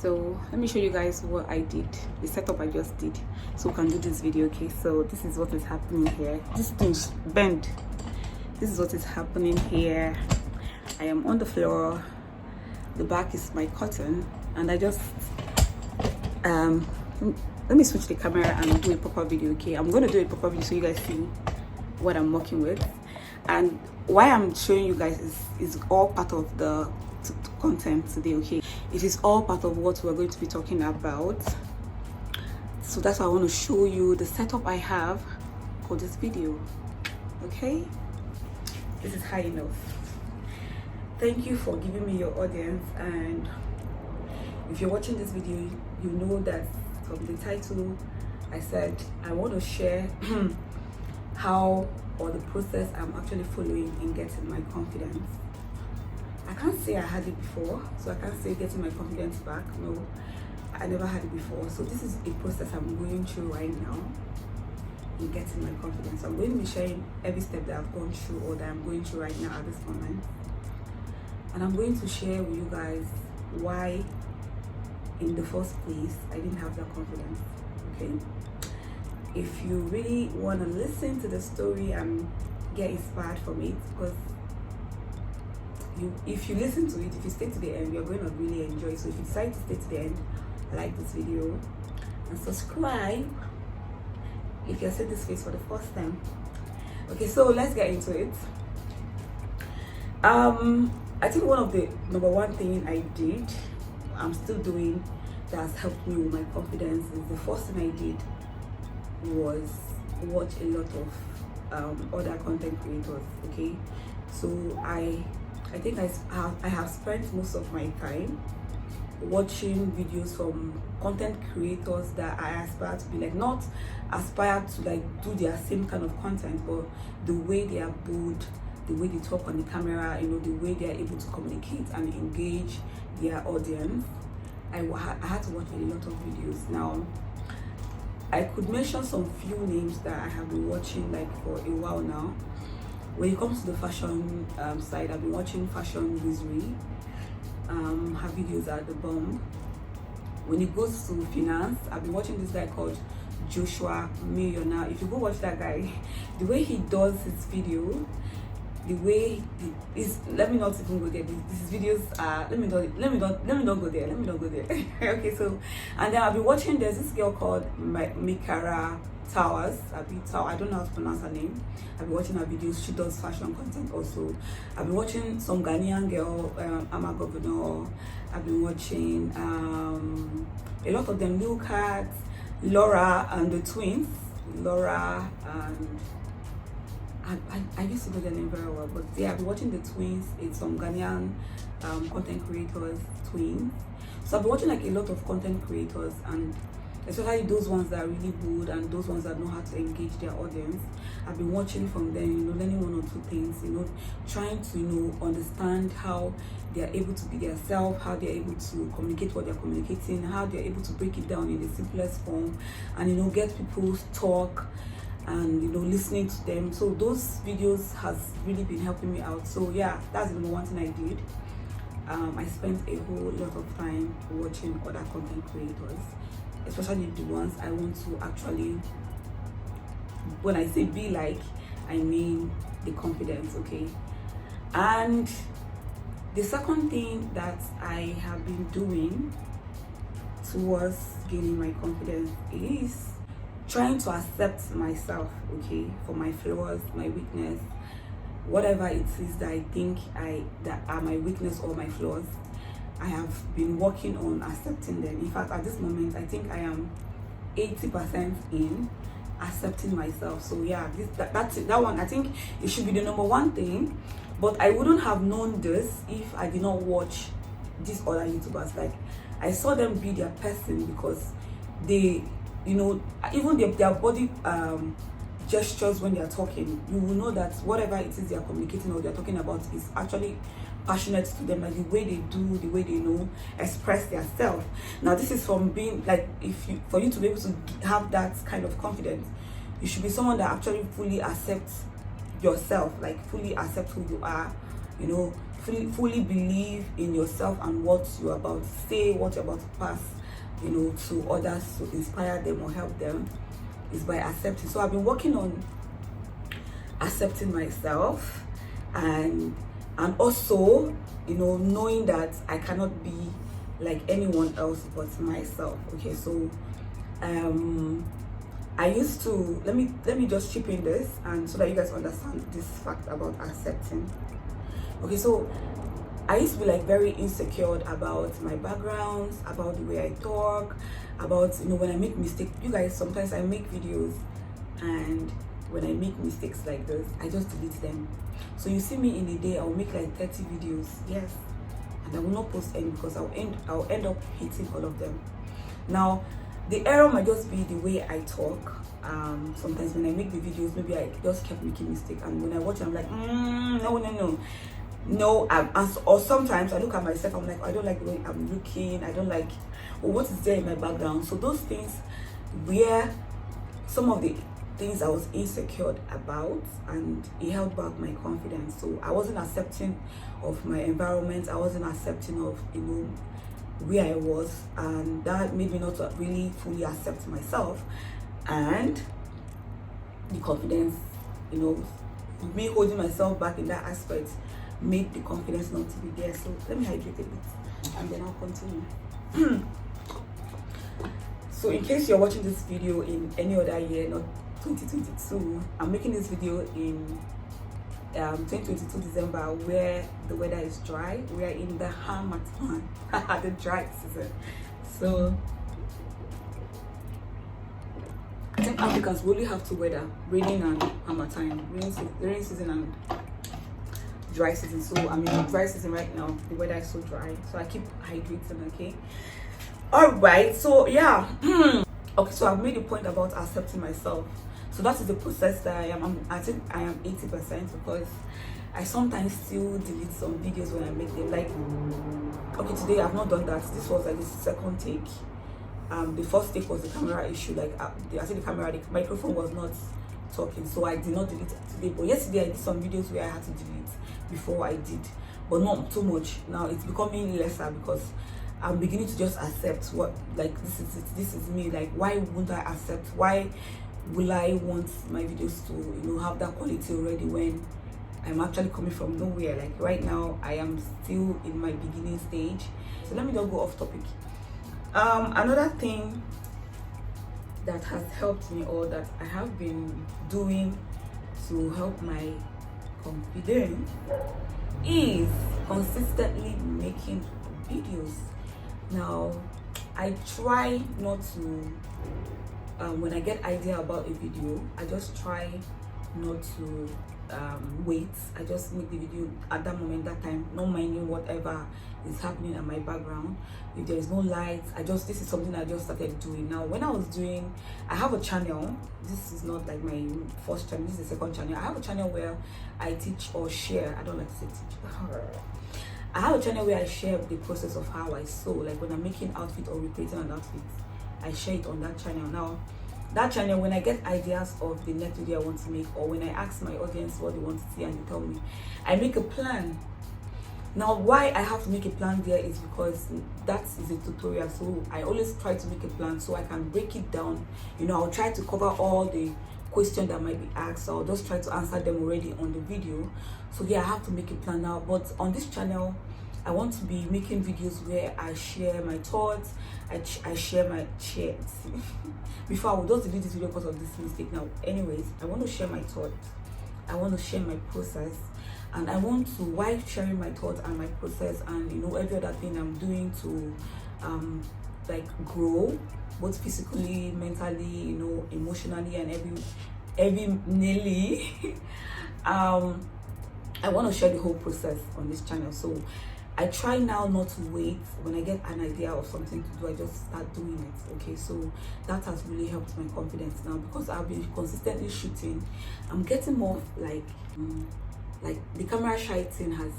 So let me show you guys what I did, the setup I just did, so we can do this video. Okay, so this is what is happening here. This thing's bend. This is what is happening here. I am on the floor, the back is my cotton, and I just let me switch the camera and do a proper video. Okay, I'm going to do a proper video so you guys see what I'm working with, and why I'm showing you guys is all part of the content today. Okay, it is all part of what we're going to be talking about, so that's why I want to show you the setup I have for this video. Okay, this is high enough. Thank you for giving me your audience, and if you're watching this video, you know that from the title I said I want to share how or the process I'm actually following in getting my confidence. I can't say I had it before, so I can't say getting my confidence back. No, I never had it before. So this is a process I'm going through right now in getting my confidence. I'm going to be sharing every step that I've gone through or that I'm going through right now at this moment. And I'm going to share with you guys why in the first place I didn't have that confidence. Okay, if you really want to listen to the story and get inspired from it, because if you listen to it, if you stay to the end, you're going to really enjoy. So if you decide to stay to the end, like this video and subscribe if you're seeing this face for the first time. Okay, so let's get into it. I think one of the number one thing I did, I'm still doing, that has helped me with my confidence, is the first thing I did was watch a lot of other content creators. Okay, so I think I have spent most of my time watching videos from content creators that I aspire to be like, not aspire to like do their same kind of content, but the way they are bold, the way they talk on the camera, you know, the way they are able to communicate and engage their audience. I had to watch a lot of videos. Now, I could mention some few names that I have been watching like for a while now. When it comes to the fashion side, I've been watching Fashion Wizard. Her videos are the bomb. When it goes to finance, I've been watching this guy called Joshua Millionaire. If you go watch that guy, the way he does his video, the way he is, let me not even go there. These videos are, let me not go there. Okay, so, and then I've been watching, there's this girl called Mikara Towers. I don't know how to pronounce her name. I've been watching her videos. She does fashion content also. I've been watching some Ghanaian girl, Ama Governor. I've been watching a lot of them, Lil Cat, Laura and the twins. Laura and I used to know their name very well, but yeah, I've been watching the twins. It's some Ghanaian content creators, twins. So I've been watching like a lot of content creators, and especially those ones that are really good and those ones that know how to engage their audience. I've been watching from them, you know, learning one or two things, you know, trying to, you know, understand how they are able to be themselves, how they're able to communicate what they're communicating, how they're able to break it down in the simplest form, and, you know, get people to talk and, you know, listening to them. So those videos has really been helping me out. So yeah, that's the number one thing I did. I spent a whole lot of time watching other content creators, especially the ones I want to actually, when I say be like, I mean the confidence. Okay, and the second thing that I have been doing towards gaining my confidence is trying to accept myself, okay, for my flaws, my weakness, whatever it is that I think that are my weakness or my flaws. I have been working on accepting them. In fact, at this moment, I think I am 80% in accepting myself. So yeah, that's it. That one, I think it should be the number one thing. But I wouldn't have known this if I did not watch these other YouTubers. Like, I saw them be their person because they, you know, even their body gestures when they are talking, you will know that whatever it is they are communicating or they are talking about is actually passionate to them, like the way they do, the way they know express their self. Now this is from being like, for you to be able to have that kind of confidence, you should be someone that actually fully accepts yourself, like fully accept who you are, you know, fully believe in yourself and what you're about to say, what you're about to pass, you know, to others, to inspire them or help them, is by accepting. So I've been working on accepting myself, and also, you know, knowing that I cannot be like anyone else but myself. Okay, so I used to, let me just chip in this, and so that you guys understand this fact about accepting. Okay, so I used to be like very insecure about my backgrounds, about the way I talk, about, you know, when I make mistakes. You guys, sometimes I make videos, and when I make mistakes like this, I just delete them. So you see me in a day, I'll make like 30 videos, yes, and I will not post any because I'll end up hating all of them. Now, the error might just be the way I talk. Sometimes when I make the videos, maybe I just kept making mistakes, and when I watch it, I'm like, no. Or sometimes I look at myself, I'm like, I don't like the way I'm looking, I don't like, or what is there in my background. So those things were some of the things I was insecure about, and it held back my confidence. So I wasn't accepting of my environment, I wasn't accepting of, you know, where I was, and that made me not to really fully accept myself. And the confidence, you know, me holding myself back in that aspect made the confidence not to be there. So let me hydrate a bit and then I'll continue. So in case you're watching this video in any other year, not 2022, I'm making this video in 2022 December, where the weather is dry. We are in the Harmattan, the dry season. So I think Africans really have two weather: raining and Harmattan, rainy season and dry season. So I'm in the dry season right now. The weather is so dry, so I keep hydrating. Okay, all right. So yeah. Okay, so I've made a point about accepting myself. So that is the process that I am. I think I am 80%, because I sometimes still delete some videos when I make them. Like, okay, today I've not done that. This was like the second take. The first take was the camera issue. Like, I said, the microphone was not talking, so I did not delete it today. But yesterday I did some videos where I had to delete before I did, but not too much. Now it's becoming lesser because I'm beginning to just accept what, like, this is it, this is me. Like, why wouldn't I accept? Why will I want my videos to, you know, have that quality already when I'm actually coming from nowhere? Like, right now I am still in my beginning stage. So let me just go off topic. Another thing that has helped me, or that I have been doing to help my confidence, is consistently making videos. Now I try not to, when I get idea about a video, I just try not to wait. I just make the video at that moment, that time, not minding whatever is happening in my background. If there is no lights, this is something I just started doing. Now when I have a channel. This is not like my first channel, this is the second channel. I have a channel where I teach or share, I don't like to say teach, I have a channel where I share the process of how I sew. Like, when I'm making outfit or recreating an outfit, I share it on that channel. Now that channel, when I get ideas of the next video I want to make, or when I ask my audience what they want to see and they tell me, I make a plan. Now why I have to make a plan there is because that is a tutorial, so I always try to make a plan so I can break it down. You know, I'll try to cover all the questions that might be asked, so I'll just try to answer them already on the video. So yeah, I have to make a plan now. But on this channel, I want to be making videos where I share my thoughts, I share my chats. Before, I would just delete this video because of this mistake. Now anyways, I want to share my thoughts, I want to share my process, and I want to, while sharing my thoughts and my process and, you know, every other thing I'm doing to like grow, both physically, mentally, you know, emotionally, and every nearly I want to share the whole process on this channel. So I try now not to wait. When I get an idea of something to do, I just start doing it. Okay, so that has really helped my confidence now, because I've been consistently shooting. I'm getting more like the camera shy thing has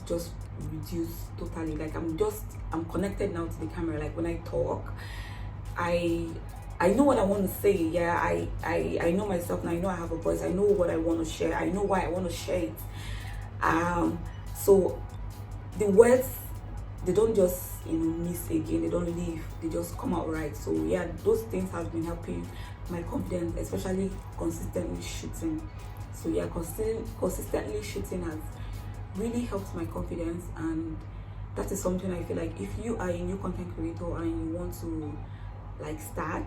just reduced totally. Like, I'm connected now to the camera. Like, when I talk, I know what I want to say. Yeah, I know myself now. I know I have a voice. I know what I want to share. I know why I want to share it. So the words, they don't just miss again, they don't leave, they just come out right. So yeah, those things have been helping my confidence, especially consistently shooting. So yeah, consistently shooting has really helped my confidence, and that is something I feel like if you are a new content creator and you want to like start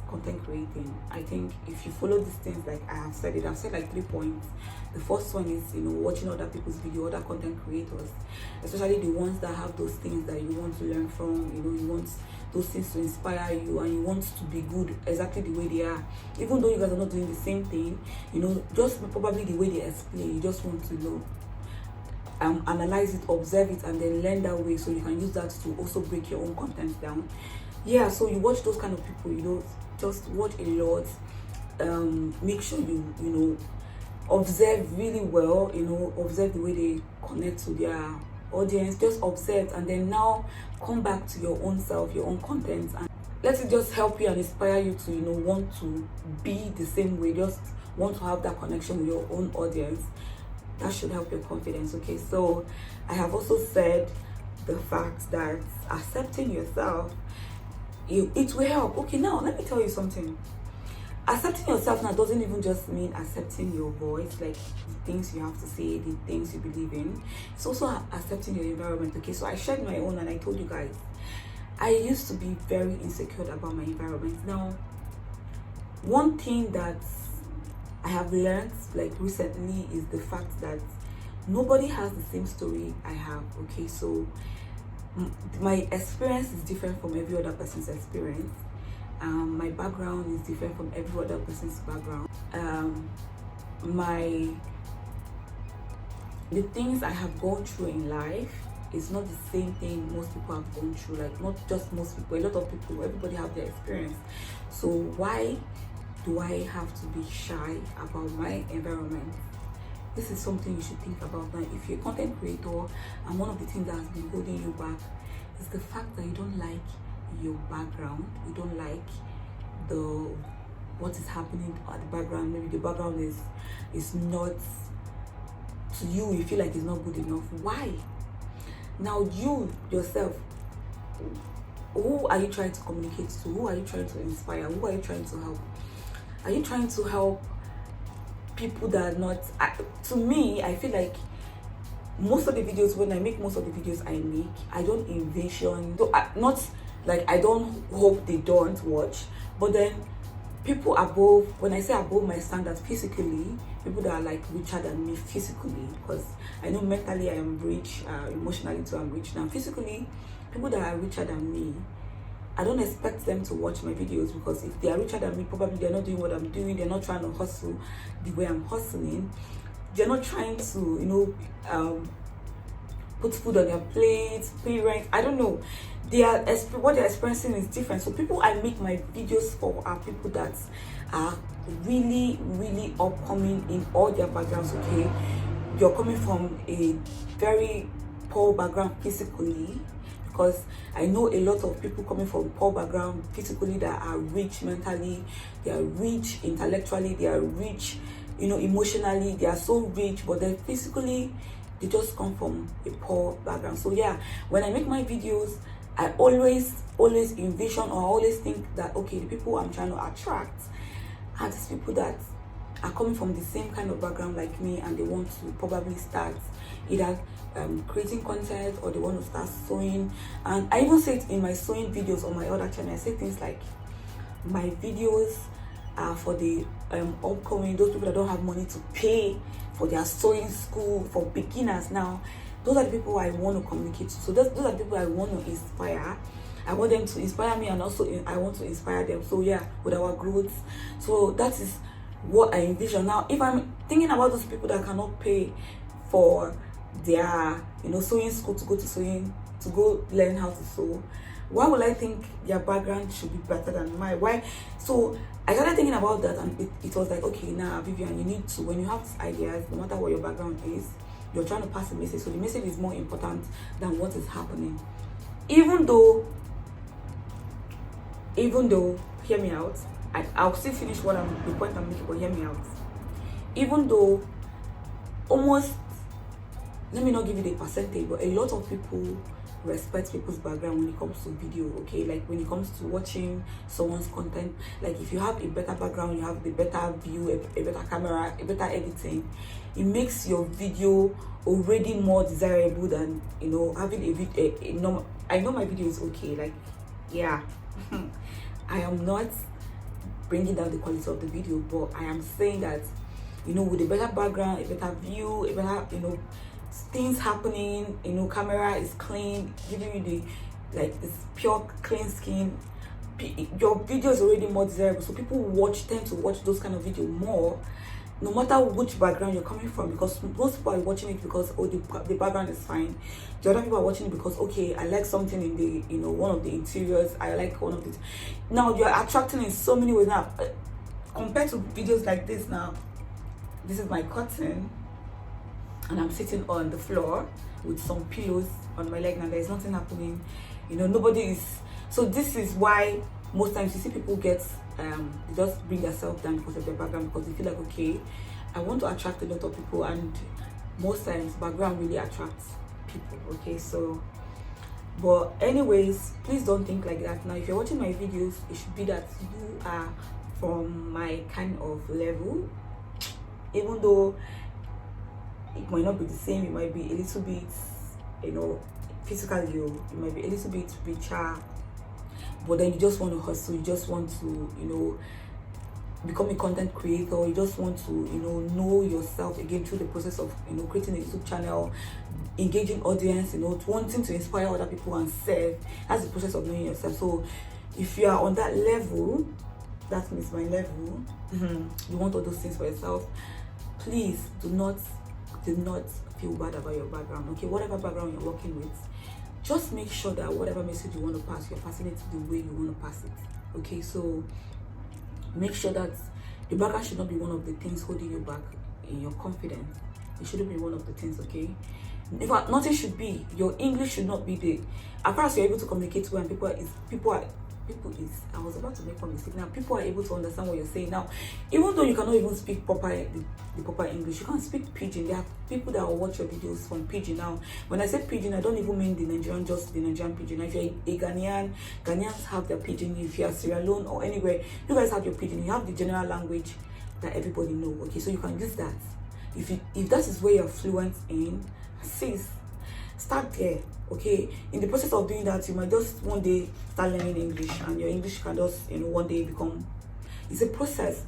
content creating, I think if you follow these things, like I've said like 3 points. The first one is watching other people's video, other content creators, especially the ones that have those things that you want to learn from. You want those things to inspire you, and you want to be good exactly the way they are, even though you guys are not doing the same thing, just probably the way they explain. You just want to analyze it, observe it, and then learn that way, so you can use that to also break your own content down. Yeah, so you watch those kind of people, just watch a lot. Make sure you observe really well, observe the way they connect to their audience. Just observe, and then now come back to your own self, your own content, and let it just help you and inspire you to want to be the same way, just want to have that connection with your own audience. That should help your confidence. Okay, so I have also said the fact that accepting yourself, it will help. Okay, now let me tell you something. Accepting yourself now doesn't even just mean accepting your voice, like the things you have to say, the things you believe in. It's also accepting your environment. Okay, so I shared my own, and I told you guys I used to be very insecure about my environment. Now, one thing that I have learned like recently is the fact that nobody has the same story I have. Okay, so my experience is different from every other person's experience. My background is different from every other person's background. The things I have gone through in life is not the same thing most people have gone through. Like, not just most people, a lot of people, everybody have their experience. So why do I have to be shy about my environment? This is something you should think about. Now, if you're a content creator and one of the things that has been holding you back is the fact that you don't like your background, you don't like what is happening at the background, maybe the background is not, to you feel like it's not good enough. Why? Now, you yourself, who are you trying to communicate to? Who are you trying to inspire? Who are you trying to help? Are you trying to help people that are not, to me, I feel like most of the videos, when I make most of the videos I make, I don't envision, not like I don't hope they don't watch, but then people above, when I say above my standards physically, people that are like richer than me physically, because I know mentally I am rich, emotionally too I'm rich. Now physically, people that are richer than me, I don't expect them to watch my videos, because if they are richer than me, probably they're not doing what I'm doing. They're not trying to hustle the way I'm hustling. They're not trying to, put food on their plates, pay rent. I don't know. What they're experiencing is different. So people I make my videos for are people that are really, really upcoming in all their backgrounds. Okay, you're coming from a very poor background physically, because I know a lot of people coming from poor background physically that are rich mentally, they are rich intellectually, they are rich, emotionally, they are so rich, but then physically they just come from a poor background. So yeah, when I make my videos, I always envision, or I always think that, okay, the people I'm trying to attract are these people that are coming from the same kind of background like me, and they want to probably start either creating content, or they want to start sewing. And I even say it in my sewing videos on my other channel. I say things like, my videos are for the upcoming, those people that don't have money to pay for their sewing school, for beginners. Now those are the people I want to communicate to. So those are the people I want to inspire. I want them to inspire me, and also I want to inspire them. So yeah, with our growth. So that is what I envision. Now, if I'm thinking about those people that cannot pay for their sewing school, to go learn how to sew, why would I think their background should be better than mine? Why? So I started thinking about that, and it was like, okay, now Vivian, you need to, when you have these ideas, no matter what your background is, you're trying to pass a message. So the message is more important than what is happening. Even though, hear me out, I'll still finish the point I'm making, but hear me out. Even though almost let me not give you the percentage, but a lot of people respect people's background when it comes to video, okay? Like when it comes to watching someone's content, like if you have a better background, you have the better view, a better camera, a better editing, it makes your video already more desirable than, you know, having a video. I know my video is okay, like, yeah. I am not bringing down the quality of the video, but I am saying that, you know, with a better background, a better view, a better, you know, things happening, you know, camera is clean, giving you the, like, this pure clean skin, your video is already more desirable, so people tend to watch those kind of video more, no matter which background you're coming from, because most people are watching it because, oh, the background is fine. The other people are watching it because, okay, I like something in the, you know, one of the interiors, I like one of the, now you're attracting in so many ways. Now compared to videos like this, now this is my curtain and I'm sitting on the floor with some pillows on my leg. Now there's nothing happening, you know, nobody is. So this is why most times you see people get they just bring themselves down because of their background, because they feel like, okay, I want to attract a lot of people, and most times background really attracts people, okay? So, but anyways, please don't think like that. Now if you're watching my videos, it should be that you are from my kind of level, even though it might not be the same. It might be a little bit, you know, physically, you might be a little bit richer, but then you just want to hustle, you just want to, you know, become a content creator, you just want to, you know yourself again through the process of, you know, creating a YouTube channel, engaging audience, you know, wanting to inspire other people and serve. That's the process of knowing yourself. So if you are on that level, that means my level, you want all those things for yourself, please do not feel bad about your background, okay? Whatever background you're working with, just make sure that whatever message you want to pass, you're passing it the way you want to pass it, okay? So make sure that the background should not be one of the things holding you back in your confidence. It shouldn't be one of the things, okay? In fact, nothing should be. Your English should not be the, as far as you're able to communicate well, and I was about to make a mistake. Now people are able to understand what you're saying. Now, even though you cannot even speak the proper English, you can speak Pidgin. There are people that will watch your videos from Pidgin. Now, when I say Pidgin, I don't even mean just the Nigerian Pidgin. If you're a Ghanaians have their Pidgin. If you're Sierra Leone or anywhere, you guys have your Pidgin. You have the general language that everybody know. Okay, so you can use that. If that is where you're fluent in, sis, start there, okay? In the process of doing that, you might just one day start learning English, and your English can just, you know, one day become, it's a process.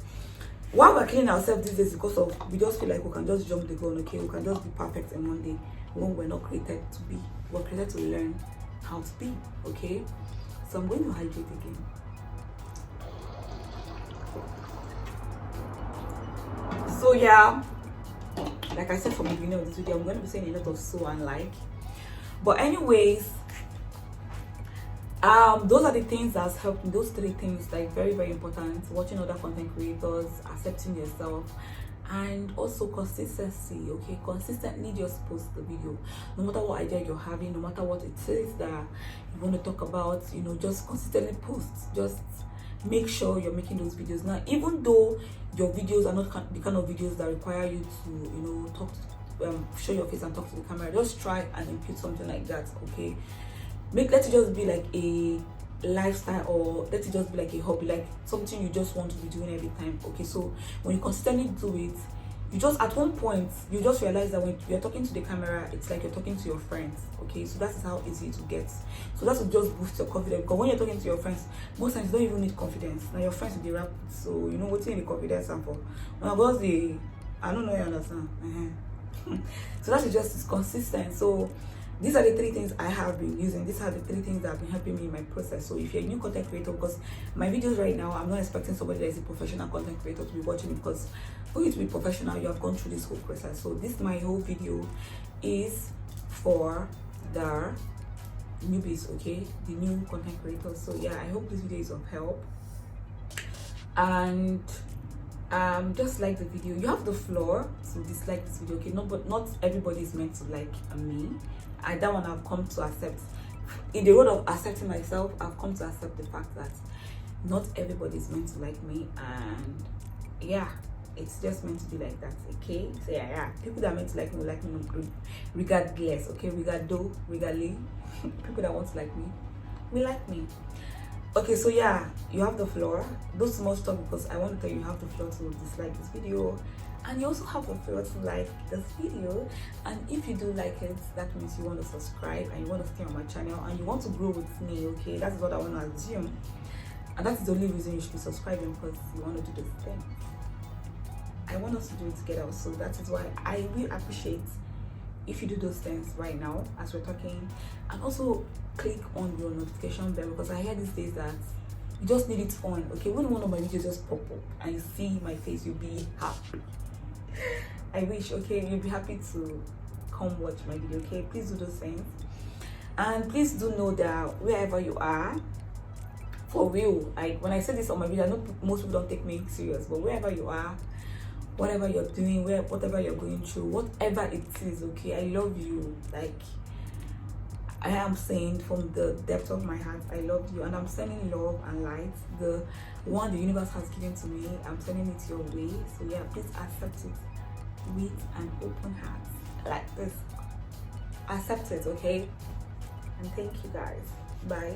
Why we're killing ourselves these days because of, we just feel like we can just jump the gun, okay? We can just be perfect in one day, when we're not created to be. We're created to learn how to be, okay? So I'm going to hydrate again. So yeah, like I said from the beginning of this video, I'm going to be saying a lot of so and like. But anyways, those are the things that's helped me. Those three things, like, very, very important. Watching other content creators, accepting yourself, and also consistency, okay? Consistently just post the video. No matter what idea you're having, no matter what it is that you want to talk about, you know, just consistently post. Just make sure you're making those videos. Now, even though your videos are not the kind of videos that require you to, you know, talk to, show your face and talk to the camera, just try and impute something like that, okay? Let it just be like a lifestyle, or let it just be like a hobby, like something you just want to be doing every time, okay? So when you consistently do it, you just, at one point, you just realize that when you're talking to the camera, it's like you're talking to your friends, okay? So that is how easy to get. So that will just boost your confidence, because when you're talking to your friends, most times you don't even need confidence. Now your friends will be rapid, so you know what's in the confidence and for. When I was the, I don't know, you understand. So that is just consistent. So these are the three things I have been using. These are the three things that have been helping me in my process. So if you're a new content creator, because my videos right now, I'm not expecting somebody that is a professional content creator to be watching it, because for you to be professional, you have gone through this whole process. So this, my whole video is for the newbies, okay? The new content creators. So yeah, I hope this video is of help. And just like the video. You have the floor to dislike this video, okay? No, but not everybody is meant to like me. That one I've come to accept. In the road of accepting myself, I've come to accept the fact that not everybody is meant to like me. And yeah, it's just meant to be like that, okay? So yeah, people that are meant to like me will like me regardless, okay? Regardless, people that want to like me will like me. Okay, so yeah, you have the floor. Those small stuff, because I want to tell you have the floor to dislike this video, and you also have the floor to like this video. And if you do like it, that means you want to subscribe and you want to stay on my channel and you want to grow with me, okay? That's what I want to assume, and that's the only reason you should be subscribing, because you want to do this thing. I want us to do it together. So that is why I will appreciate if you do those things right now as we're talking, and also click on your notification bell, because I hear these days that you just need it on, okay? When one of my videos just pop up and you see my face, you'll be happy. I wish, okay, you'll be happy to come watch my video, okay? Please do those things, and please do know that wherever you are, for real, when I say this on my video, I know most people don't take me serious, but wherever you are, whatever you're doing, whatever you're going through, whatever it is, okay, I love you. Like, I am saying from the depth of my heart, I love you, and I'm sending love and light, the one the universe has given to me. I'm sending it your way. So yeah, please accept it with an open heart, like this. Accept it, okay? And thank you guys. Bye.